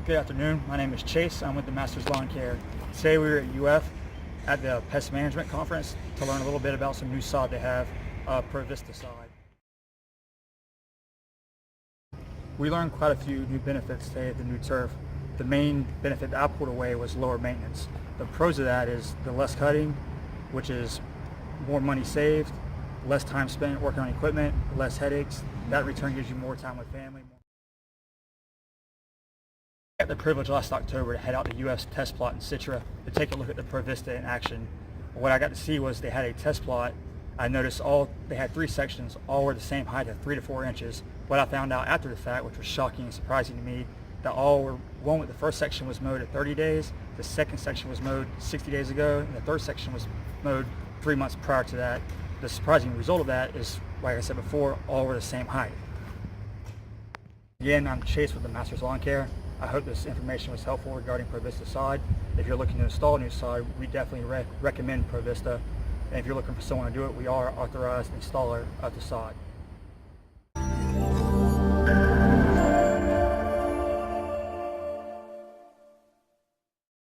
Good afternoon. My name is Chase. I'm with the Masters Lawn Care. Today we were at UF at the Pest Management Conference to learn a little bit about some new sod they have, ProVista Sod. We learned quite a few new benefits today at the new turf. The main benefit that I pulled away was lower maintenance. The pros of that is the less cutting, which is more money saved, less time spent working on equipment, less headaches. That in return gives you more time with family. I had the privilege last October to head out to US test plot in Citra to take a look at the ProVista in action. What I got to see was they had a test plot. I noticed they had 3 sections, all were the same height of 3 to 4 inches. What I found out after the fact, which was shocking and surprising to me, that the first section was mowed at 30 days, the second section was mowed 60 days ago, and the third section was mowed 3 months prior to that. The surprising result of that is, like I said before, all were the same height. Again, I'm Chase with the Masters Lawn Care. I hope this information was helpful regarding ProVista Sod. If you're looking to install new sod, we definitely recommend ProVista. And if you're looking for someone to do it, we are authorized installer of the sod.